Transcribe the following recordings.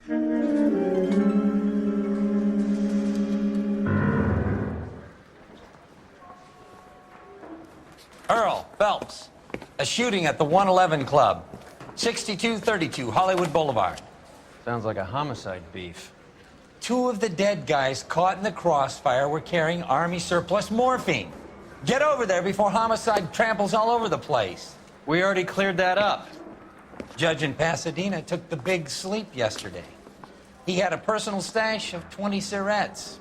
Earl Phelps, a shooting at the 111 Club, 6232 Hollywood Boulevard. Sounds like a homicide beef. Two of the dead guys caught in the crossfire were carrying Army surplus morphine. Get over there before homicide tramples all over the place. We already cleared that up. Judge in Pasadena took the big sleep yesterday. He had a personal stash of 20 cigarettes.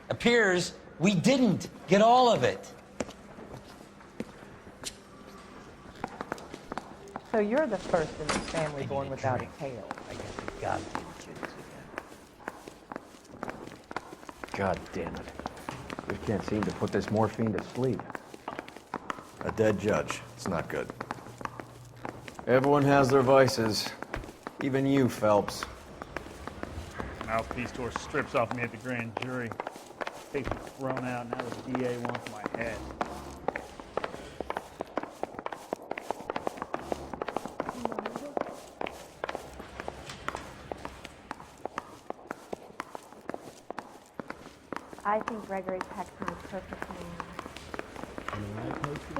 Appears we didn't get all of it. So you're the first in this family born without a tail. I got the goddamn kids again. God damn it. We can't seem to put this morphine to sleep. A dead judge. It's not good. Everyone has their vices. Even you, Phelps. Mouthpiece tore strips off me at the grand jury. Case was thrown out, now the DA wants my head. I think Gregory Peck sounds perfect man.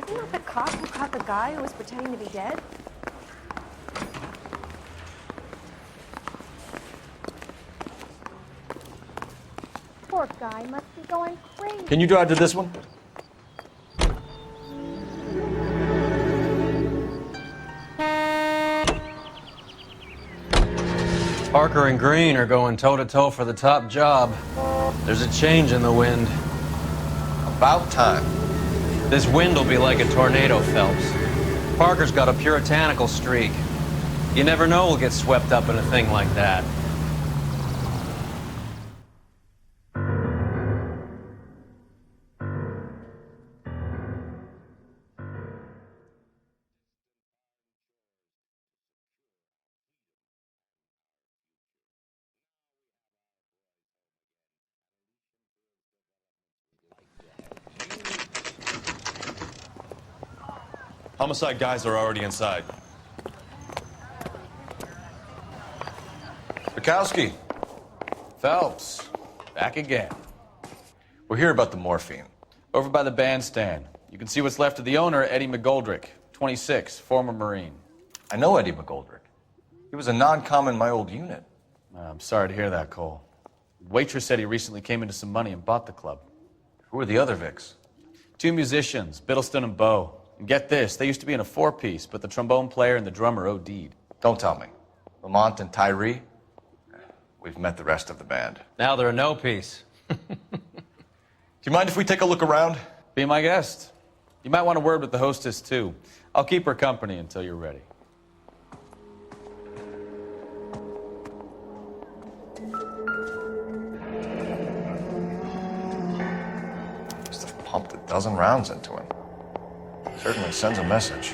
Isn't that the cop who caught the guy who was pretending to be dead? Poor guy must be going crazy. Can you drive to this one? Parker and Green are going toe-to-toe for the top job. There's a change in the wind. About time. This wind will be like a tornado, Phelps. Parker's got a puritanical streak. You never know we'll get swept up in a thing like that. Homicide guys are already inside. Bukowski. Phelps, back again. We're here about the morphine. Over by the bandstand. You can see what's left of the owner, Eddie McGoldrick, 26, former Marine. I know Eddie McGoldrick. He was a non-com in my old unit. I'm sorry to hear that, Cole. The waitress said he recently came into some money and bought the club. Who are the other Vics? Two musicians, Biddleston and Bowe. And get this, they used to be in a four-piece, but the trombone player and the drummer OD'd. Don't tell me. Lamont and Tyree? We've met the rest of the band. Now they're a no-piece. Do you mind if we take a look around? Be my guest. You might want a word with the hostess, too. I'll keep her company until you're ready. Must have pumped a dozen rounds into him. Certainly sends a message.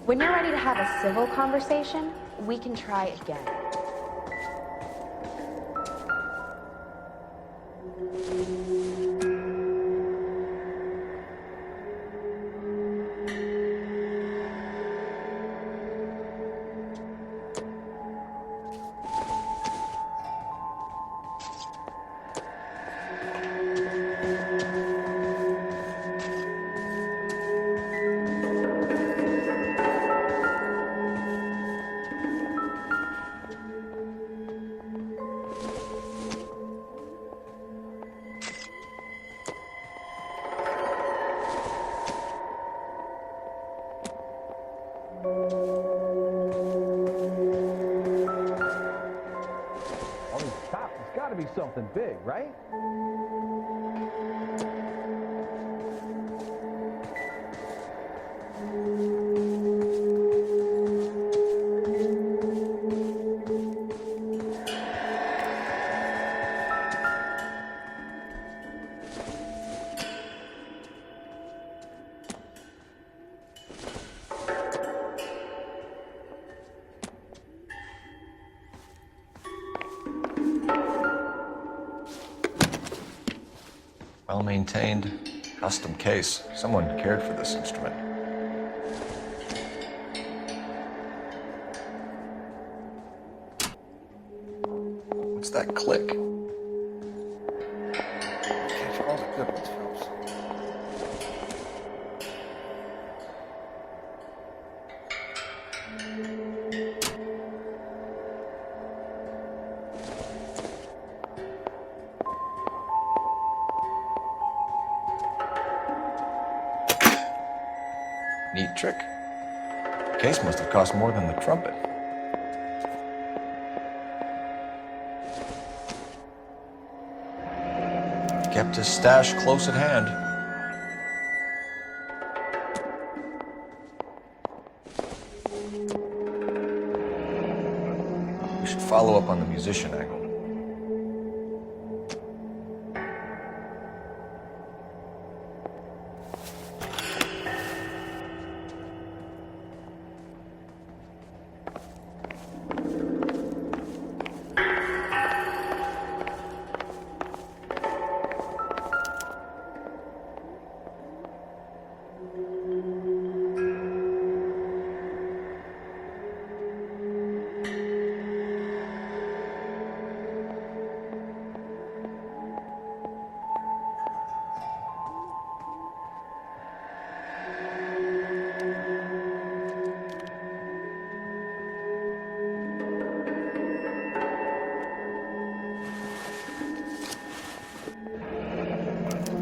When you're ready to have a civil conversation, we can try again. All these cops, it's got to be something big, right? Well-maintained, custom case. Someone cared for this instrument. What's that click? Catch all the good ones, Phelps. Neat trick. The case must have cost more than the trumpet. Kept his stash close at hand. We should follow up on the musician angle.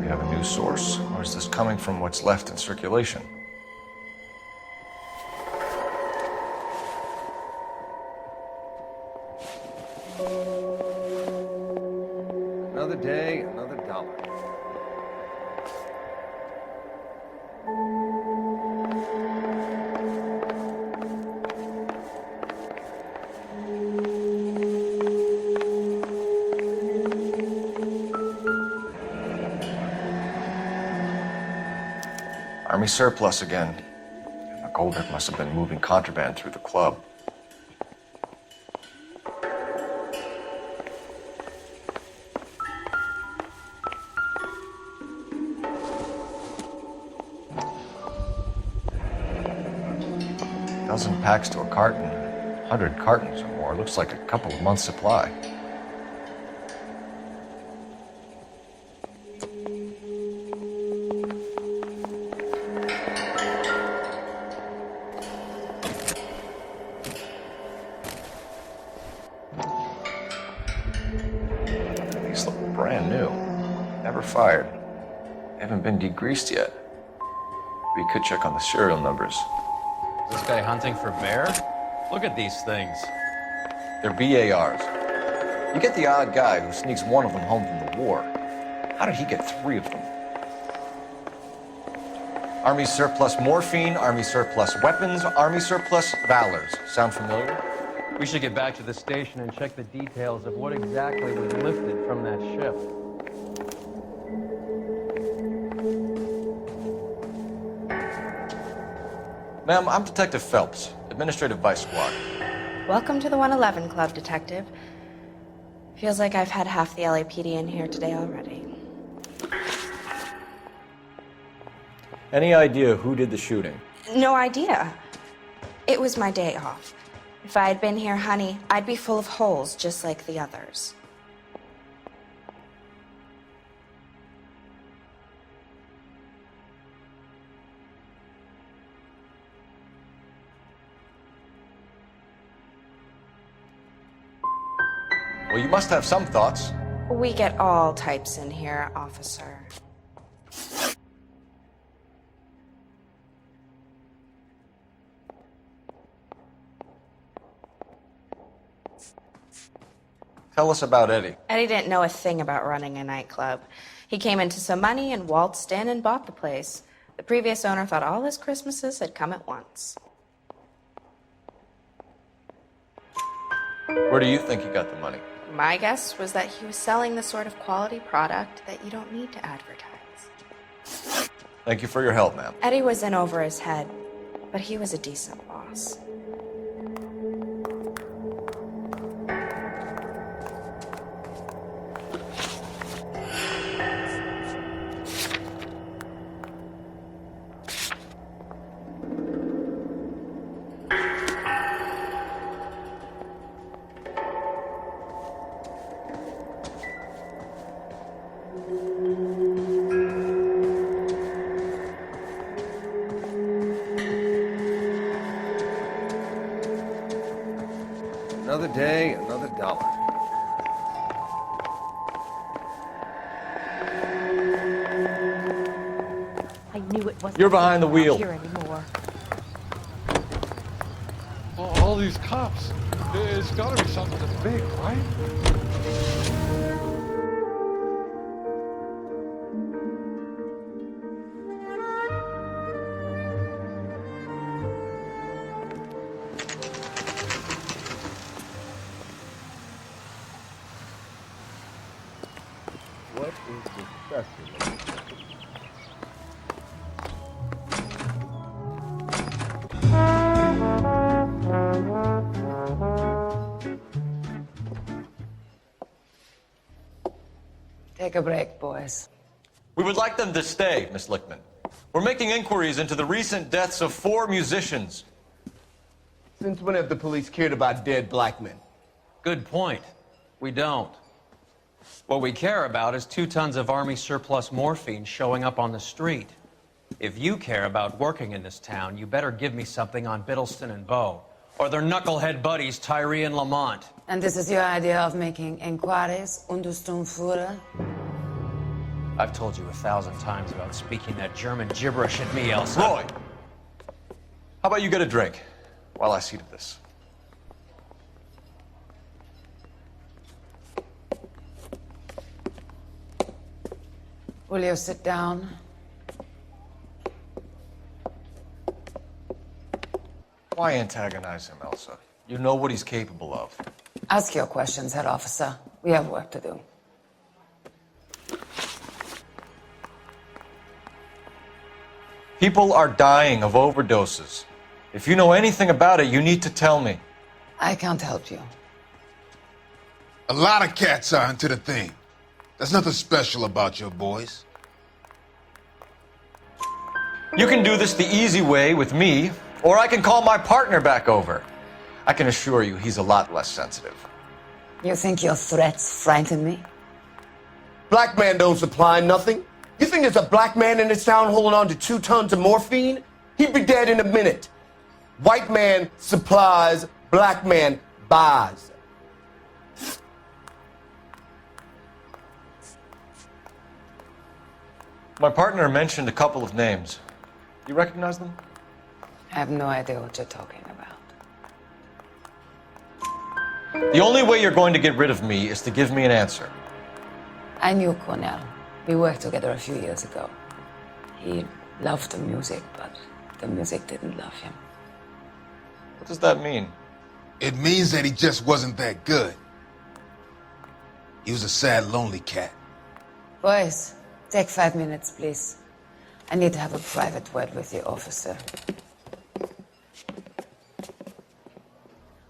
Have a new source, or is this coming from what's left in circulation? Another day, another dollar. Army surplus again. A Goldrick must have been moving contraband through the club. Dozen packs to a carton, 100 cartons or more. Looks like a couple of months' supply. These look brand new. Never fired. They haven't been degreased yet. We could check on the serial numbers. Is this guy hunting for bear? Look at these things. They're BARs. You get the odd guy who sneaks one of them home from the war. How did he get 3 of them? Army surplus morphine, Army surplus weapons, Army surplus valors. Sound familiar? We should get back to the station and check the details of what exactly was lifted from that ship. Ma'am, I'm Detective Phelps, Administrative Vice Squad. Welcome to the 111 Club, Detective. Feels like I've had half the LAPD in here today already. Any idea who did the shooting? No idea. It was my day off. If I had been here, honey, I'd be full of holes just like the others. Well, you must have some thoughts. We get all types in here, officer. Tell us about Eddie. Eddie didn't know a thing about running a nightclub. He came into some money and waltzed in and bought the place. The previous owner thought all his Christmases had come at once. Where do you think he got the money? My guess was that he was selling the sort of quality product that you don't need to advertise. Thank you for your help, ma'am. Eddie was in over his head, but he was a decent boss. day, another dollar. I knew it wasn't. You're behind the wheel. Here anymore. All these cops. It's gotta be something big, right? What is disgusting? Take a break, boys. We would like them to stay, Miss Lichtman. We're making inquiries into the recent deaths of 4 musicians. Since when have the police cared about dead black men? Good point. We don't. What we care about is 2 tons of Army surplus morphine showing up on the street. If you care about working in this town, you better give me something on Biddleston and Bow, or their knucklehead buddies Tyree and Lamont. And this is your idea of making inquiries under Sturmführer? I've told you 1,000 times about speaking that German gibberish at me, Elsa. Roy! How about you get a drink while I see to this? Will you sit down? Why antagonize him, Elsa? You know what he's capable of. Ask your questions, head officer. We have work to do. People are dying of overdoses. If you know anything about it, you need to tell me. I can't help you. A lot of cats are into the thing. There's nothing special about your boys. You can do this the easy way with me, or I can call my partner back over. I can assure you he's a lot less sensitive. You think your threats frighten me? Black man don't supply nothing. You think there's a black man in this town holding on to 2 tons of morphine? He'd be dead in a minute. White man supplies, black man buys. My partner mentioned a couple of names. You recognize them? I have no idea what you're talking about. The only way you're going to get rid of me is to give me an answer. I knew Cornell. We worked together a few years ago. He loved the music, but the music didn't love him. What does that mean? It means that he just wasn't that good. He was a sad, lonely cat. Boys, take 5 minutes, please. I need to have a private word with you, officer.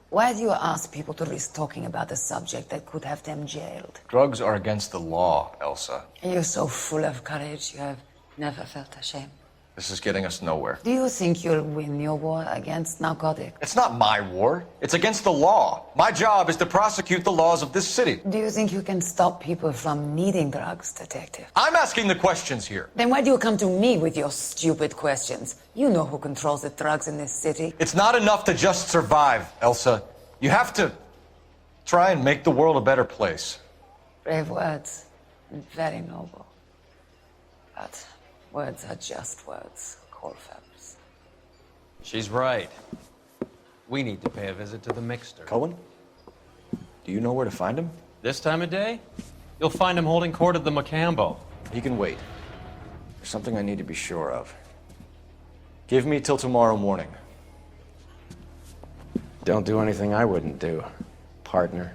Why do you ask people to risk talking about a subject that could have them jailed? Drugs are against the law, Elsa. And you're so full of courage, you have never felt ashamed. This is getting us nowhere. Do you think you'll win your war against narcotics? It's not my war. It's against the law. My job is to prosecute the laws of this city. Do you think you can stop people from needing drugs, detective? I'm asking the questions here. Then why do you come to me with your stupid questions? You know who controls the drugs in this city. It's not enough to just survive, Elsa. You have to try and make the world a better place. Brave words, and very noble. But words are just words, Colfax. She's right. We need to pay a visit to the mixer. Cohen? Do you know where to find him? This time of day, you'll find him holding court at the Macambo. He can wait. There's something I need to be sure of. Give me till tomorrow morning. Don't do anything I wouldn't do, partner.